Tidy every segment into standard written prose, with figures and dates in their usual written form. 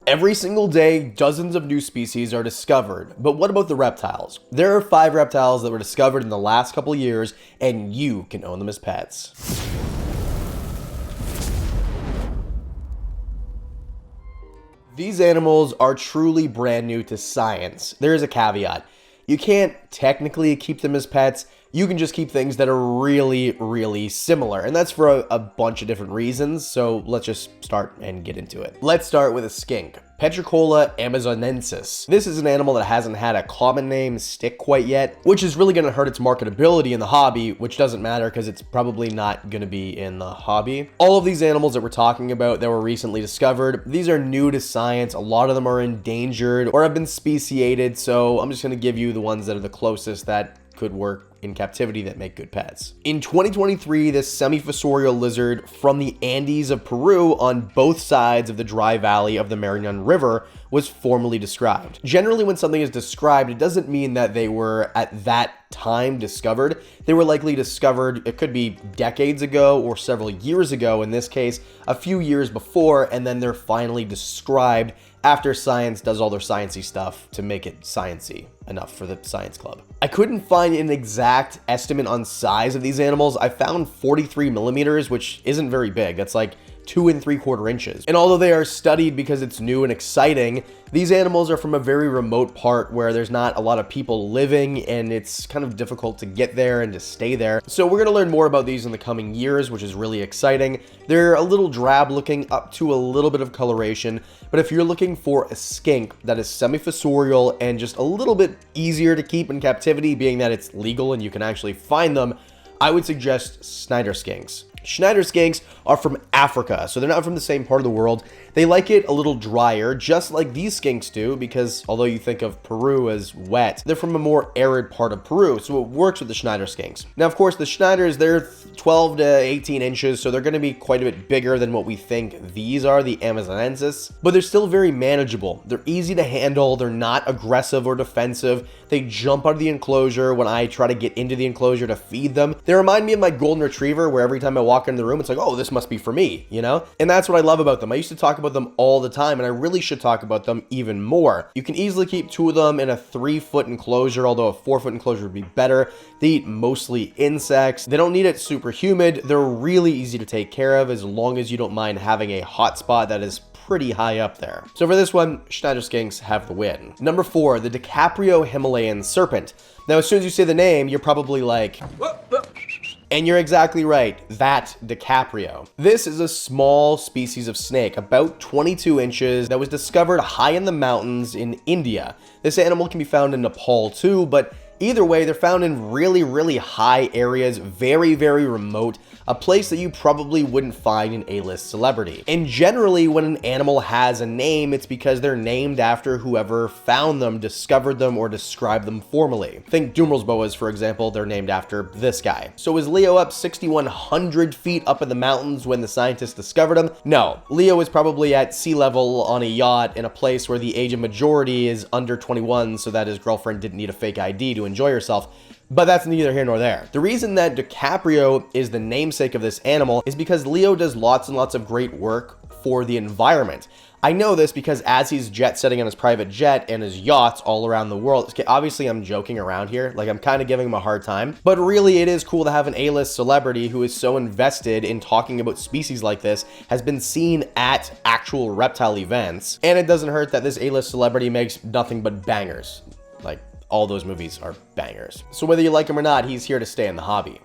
Every single day, dozens of new species are discovered. But what about the reptiles? There are 5 reptiles that were discovered in the last couple of years, and you can own them as pets. These animals are truly brand new to science. There is a caveat. You can't technically keep them as pets. You can just keep things that are really, really similar. And that's for a bunch of different reasons. So let's just start and get into it. Let's start with a skink. Petricola amazonensis. This is an animal that hasn't had a common name stick quite yet, which is really going to hurt its marketability in the hobby, which doesn't matter because it's probably not going to be in the hobby. All of these animals that we're talking about that were recently discovered, these are new to science. A lot of them are endangered or have been speciated, so I'm just going to give you the ones that are the closest that could work in captivity that make good pets. In 2023, this semi-fossorial lizard from the Andes of Peru on both sides of the dry valley of the Marañón River was formally described. Generally, when something is described, it doesn't mean that they were at that time discovered. They were likely discovered, it could be decades ago or several years ago, in this case, a few years before, and then they're finally described after science does all their sciencey stuff to make it sciencey enough for the science club. I couldn't find an exact estimate on size of these animals. I found 43 millimeters, which isn't very big. That's like 2 3/4 inches. And although they are studied because it's new and exciting, these animals are from a very remote part where there's not a lot of people living and it's kind of difficult to get there and to stay there. So we're gonna learn more about these in the coming years, which is really exciting. They're a little drab looking up to a little bit of coloration, but if you're looking for a skink that is semi-fossorial and just a little bit easier to keep in captivity, being that it's legal and you can actually find them, I would suggest Schneider skinks. Schneider skinks are from Africa, so they're not from the same part of the world. They like it a little drier, just like these skinks do, because although you think of Peru as wet, they're from a more arid part of Peru, so it works with the Schneider skinks. Now, of course, the Schneiders, they're 12 to 18 inches, so they're going to be quite a bit bigger than what we think these are, the amazonensis, but they're still very manageable. They're easy to handle, they're not aggressive or defensive. They jump out of the enclosure when I try to get into the enclosure to feed them. They remind me of my golden retriever, where every time I walk into the room, it's like, oh, this must be for me, you know? And that's what I love about them. I used to talk about them all the time, and I really should talk about them even more. You can easily keep 2 of them in a 3-foot enclosure, although a 4-foot enclosure would be better. They eat mostly insects. They don't need it super humid. They're really easy to take care of as long as you don't mind having a hot spot that is pretty high up there. So for this one, Schneider skinks have the win. Number 4, the DiCaprio Himalayan serpent. Now, as soon as you say the name, you're probably like, and you're exactly right, that DiCaprio. This is a small species of snake, about 22 inches, that was discovered high in the mountains in India. This animal can be found in Nepal too, but either way, they're found in really, really high areas, very, very remote, a place that you probably wouldn't find an A-list celebrity. And generally, when an animal has a name, it's because they're named after whoever found them, discovered them, or described them formally. Think Dumerilsboas, for example, they're named after this guy. So is Leo up 6,100 feet up in the mountains when the scientists discovered him? No. Leo is probably at sea level on a yacht in a place where the age of majority is under 21, so that his girlfriend didn't need a fake ID to enjoy herself. But that's neither here nor there. The reason that DiCaprio is the namesake of this animal is because Leo does lots and lots of great work for the environment. I know this because as he's jet setting on his private jet and his yachts all around the world, obviously I'm joking around here, like I'm kind of giving him a hard time, but really it is cool to have an A-list celebrity who is so invested in talking about species like this, has been seen at actual reptile events, and it doesn't hurt that this A-list celebrity makes nothing but bangers. Like, all those movies are bangers. So whether you like him or not, he's here to stay in the hobby.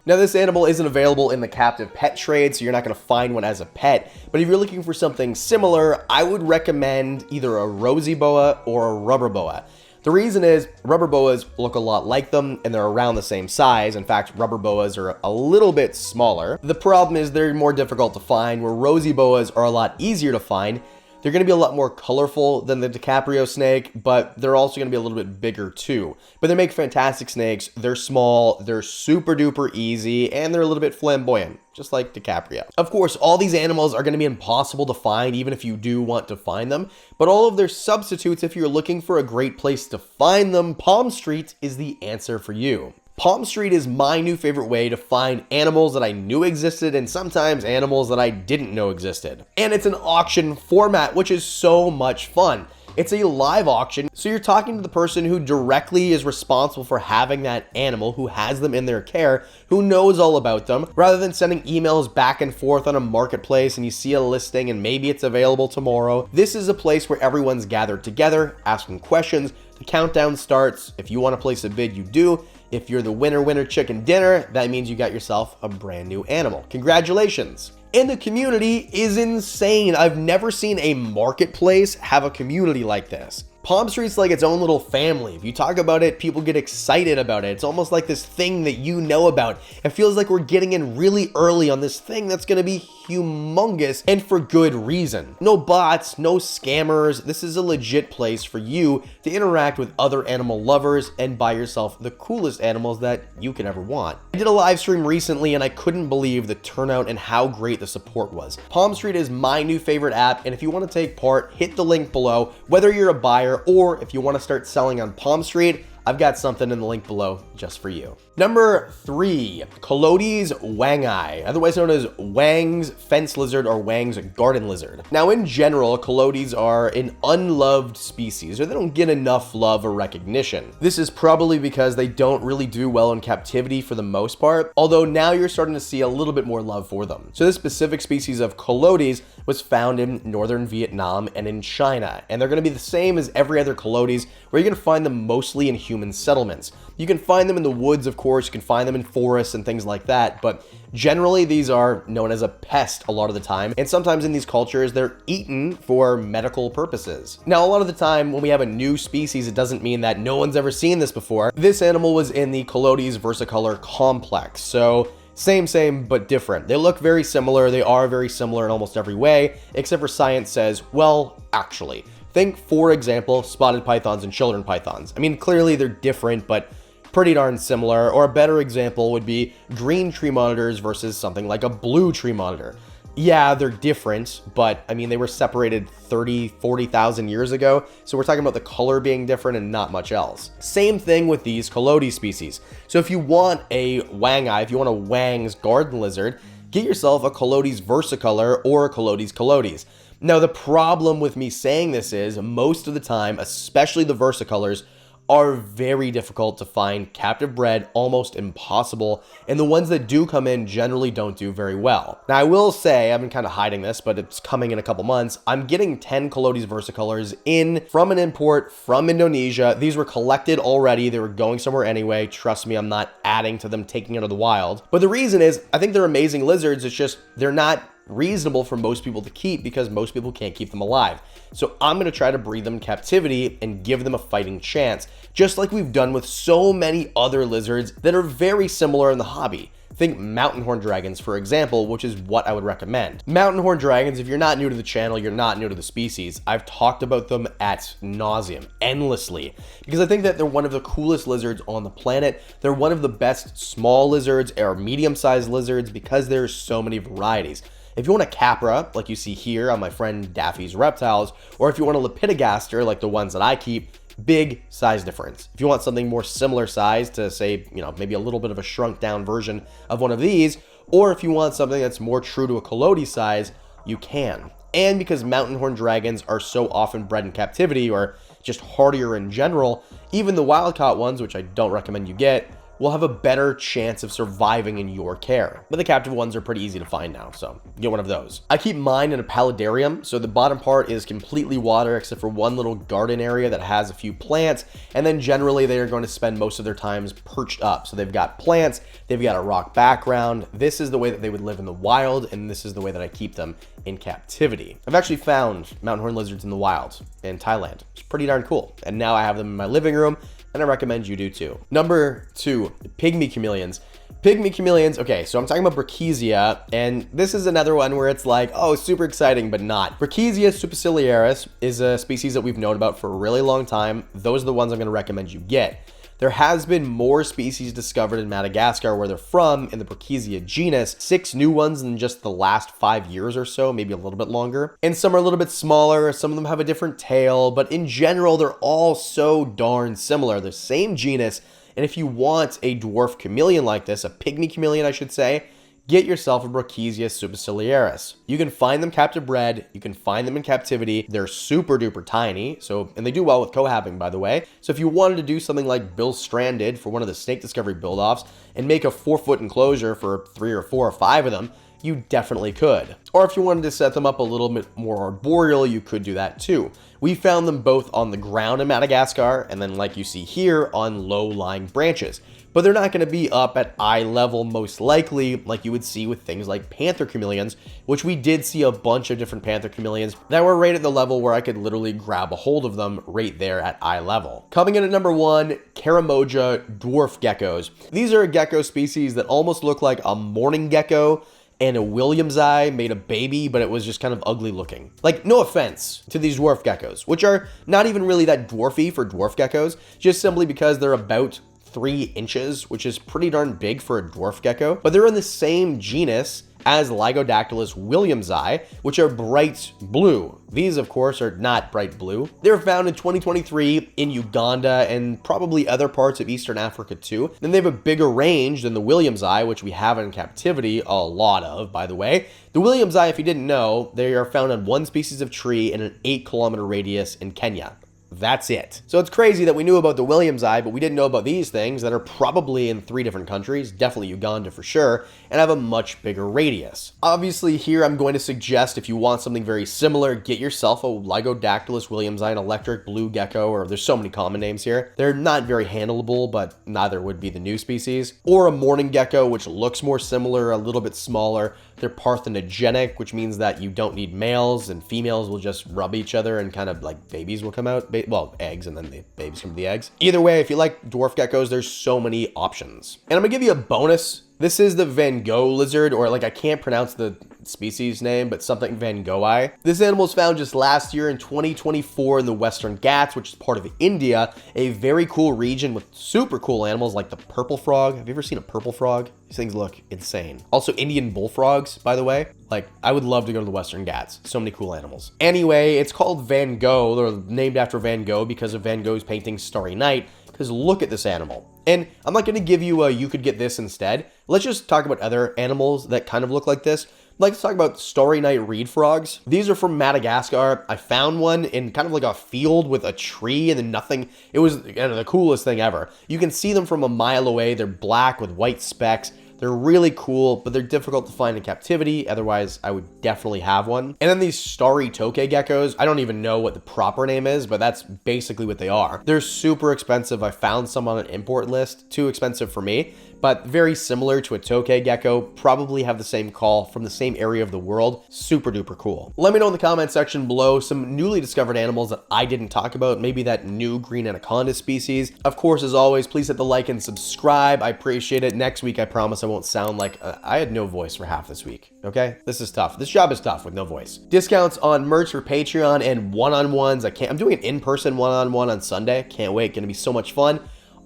Now, this animal isn't available in the captive pet trade, so you're not going to find one as a pet, but if you're looking for something similar, I would recommend either a rosy boa or a rubber boa. The reason is rubber boas look a lot like them and they're around the same size. In fact, rubber boas are a little bit smaller. The problem is they're more difficult to find, where rosy boas are a lot easier to find. They're going to be a lot more colorful than the DiCaprio snake, but they're also going to be a little bit bigger too. But they make fantastic snakes. They're small, they're super duper easy, and they're a little bit flamboyant, just like DiCaprio. Of course, all these animals are going to be impossible to find, even if you do want to find them, but all of their substitutes, if you're looking for a great place to find them, Palm Street is the answer for you. Palm Street is my new favorite way to find animals that I knew existed and sometimes animals that I didn't know existed. And it's an auction format, which is so much fun. It's a live auction, so you're talking to the person who directly is responsible for having that animal, who has them in their care, who knows all about them, rather than sending emails back and forth on a marketplace and you see a listing and maybe it's available tomorrow. This is a place where everyone's gathered together, asking questions. The countdown starts. If you want to place a bid, you do. If you're the winner chicken dinner, that means you got yourself a brand new animal. Congratulations. And the community is insane. I've never seen a marketplace have a community like this. Palm Street's like its own little family. If you talk about it, people get excited about it. It's almost like this thing that you know about. It feels like we're getting in really early on this thing that's gonna be humongous, and for good reason. No bots, no scammers. This is a legit place for you to interact with other animal lovers and buy yourself the coolest animals that you could ever want. I did a live stream recently and I couldn't believe the turnout and how great the support was. Palm Street is my new favorite app, and if you want to take part, hit the link below. Whether you're a buyer or if you want to start selling on Palm Street, I've got something in the link below just for you. Number 3, Calotes wangi, otherwise known as Wang's fence lizard or Wang's garden lizard. Now, in general, Calotes are an unloved species, or they don't get enough love or recognition. This is probably because they don't really do well in captivity for the most part, although now you're starting to see a little bit more love for them. So this specific species of Calotes was found in northern Vietnam and in China, and they're going to be the same as every other Calotes, where you're going to find them mostly in human settlements. You can find them in the woods, of course, you can find them in forests and things like that, but generally these are known as a pest a lot of the time, and sometimes in these cultures they're eaten for medical purposes. Now, a lot of the time when we have a new species, it doesn't mean that no one's ever seen this before. This animal was in the Calotes versicolor complex, so same, but different. They look very similar, they are very similar in almost every way, except for science says, well, actually. Think, for example, spotted pythons and children pythons. I mean, clearly they're different, but pretty darn similar. Or a better example would be green tree monitors versus something like a blue tree monitor. Yeah, they're different, but I mean, they were separated 30, 40,000 years ago. So we're talking about the color being different and not much else. Same thing with these Calotes species. So if you want a wangi, if you want a Wang's garden lizard, get yourself a Calotes versicolor or a Calotes calotes. Now, the problem with me saying this is most of the time, especially the versicolors, are very difficult to find captive bred, almost impossible, and the ones that do come in generally don't do very well. Now, I will say, I've been kind of hiding this, but it's coming in a couple months. I'm getting 10 Calotes versicolors in from an import from Indonesia. These were collected already. They were going somewhere anyway. Trust me, I'm not adding to them, taking it out of the wild. But the reason is, I think they're amazing lizards. It's just, they're not reasonable for most people to keep because most people can't keep them alive. So I'm going to try to breed them in captivity and give them a fighting chance, just like we've done with so many other lizards that are very similar in the hobby. Think mountain horn dragons, for example, which is what I would recommend. Mountain horn dragons, if you're not new to the channel, you're not new to the species. I've talked about them ad nauseum, endlessly, because I think that they're one of the coolest lizards on the planet. They're one of the best small lizards or medium-sized lizards because there's so many varieties. If you want a Capra, like you see here on my friend Daffy's Reptiles, or if you want a Lepidogaster, like the ones that I keep, big size difference. If you want something more similar size to, say, maybe a little bit of a shrunk down version of one of these, or if you want something that's more true to a Calote size, you can. And because mountain horn dragons are so often bred in captivity or just hardier in general, even the wild caught ones, which I don't recommend you get, will have a better chance of surviving in your care. But the captive ones are pretty easy to find now, so get one of those. I keep mine in a paludarium, so the bottom part is completely water except for one little garden area that has a few plants, and then generally they are going to spend most of their times perched up. So they've got plants, they've got a rock background. This is the way that they would live in the wild, and this is the way that I keep them in captivity. I've actually found mountain horn lizards in the wild in Thailand. It's pretty darn cool. And now I have them in my living room, and I recommend you do too. Number 2, pygmy chameleons. Pygmy chameleons, okay, so I'm talking about Brachysia, and this is another one where it's like, oh, super exciting, but not. Brachysia superciliaris is a species that we've known about for a really long time. Those are the ones I'm gonna recommend you get. There has been more species discovered in Madagascar where they're from in the Brachysia genus, 6 new ones in just the last 5 years or so, maybe a little bit longer. And some are a little bit smaller, some of them have a different tail, but in general, they're all so darn similar. The same genus, And if you want a dwarf chameleon like this, a pygmy chameleon I should say, get yourself a Brachysia superciliaris. You can find them captive bred, you can find them in captivity, they're super duper tiny, and they do well with cohabbing, by the way. So if you wanted to do something like Bill Stranded for one of the Snake Discovery build-offs and make a 4-foot enclosure for 3 or 4 or 5 of them, you definitely could. Or if you wanted to set them up a little bit more arboreal, you could do that too. We found them both on the ground in Madagascar, and then like you see here, on low-lying branches. But they're not going to be up at eye level most likely like you would see with things like panther chameleons, which we did see a bunch of different panther chameleons that were right at the level where I could literally grab a hold of them right there at eye level. Coming in at number 1, Karamoja dwarf geckos. These are a gecko species that almost look like a mourning gecko and a Williamsii made a baby, but it was just kind of ugly looking. Like, no offense to these dwarf geckos, which are not even really that dwarfy for dwarf geckos, just simply because they're about 3 inches, which is pretty darn big for a dwarf gecko, but they're in the same genus as Lygodactylus williamsii, which are bright blue. These, of course, are not bright blue. They were found in 2023 in Uganda and probably other parts of Eastern Africa too. And they have a bigger range than the williamsii, which we have in captivity, a lot of, by the way. The williamsii, if you didn't know, they are found on one species of tree in an 8-kilometer radius in Kenya. That's it. So it's crazy that we knew about the williamsii, but we didn't know about these things that are probably in 3 different countries, definitely Uganda for sure, and have a much bigger radius. Obviously here I'm going to suggest if you want something very similar, get yourself a Lygodactylus williamsii, an electric blue gecko, or there's so many common names here. They're not very handleable, but neither would be the new species. Or a mourning gecko, which looks more similar, a little bit smaller. They're parthenogenic, which means that you don't need males and females will just rub each other and kind of like babies will come out. Well, eggs, and then the babies come to the eggs. Either way, if you like dwarf geckos, there's so many options. And I'm gonna give you a bonus. This is the Van Gogh lizard, or like I can't pronounce the species name, but something Van Goghii. This animal was found just last year in 2024 in the Western Ghats, which is part of India, a very cool region with super cool animals like the purple frog. Have you ever seen a purple frog? These things look insane. Also Indian bullfrogs, by the way. Like, I would love to go to the Western Ghats. So many cool animals. Anyway, it's called Van Gogh. They're named after Van Gogh because of Van Gogh's painting Starry Night. Because look at this animal. And I'm not going to give you a you could get this instead. Let's just talk about other animals that kind of look like this. Let's talk about Starry Night reed frogs. These are from Madagascar. I found one in kind of like a field with a tree and then nothing. It was the coolest thing ever. You can see them from a mile away. They're black with white specks. They're really cool, but they're difficult to find in captivity. Otherwise, I would definitely have one. And then these starry tokay geckos, I don't even know what the proper name is, but that's basically what they are. They're super expensive. I found some on an import list, too expensive for me, but very similar to a tokay gecko, probably have the same call from the same area of the world. Super duper cool. Let me know in the comment section below some newly discovered animals that I didn't talk about, maybe that new green anaconda species. Of course, as always, please hit the like and subscribe. I appreciate it. Next week, I promise I won't sound like I had no voice for half this week, okay? This is tough. This job is tough with no voice. Discounts on merch for Patreon and one-on-ones. I'm doing an in-person one-on-one on Sunday. Can't wait. Gonna be so much fun.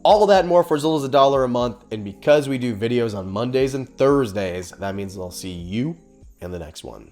All of that and more for as little as $1 a month. And because we do videos on Mondays and Thursdays, that means I'll see you in the next one.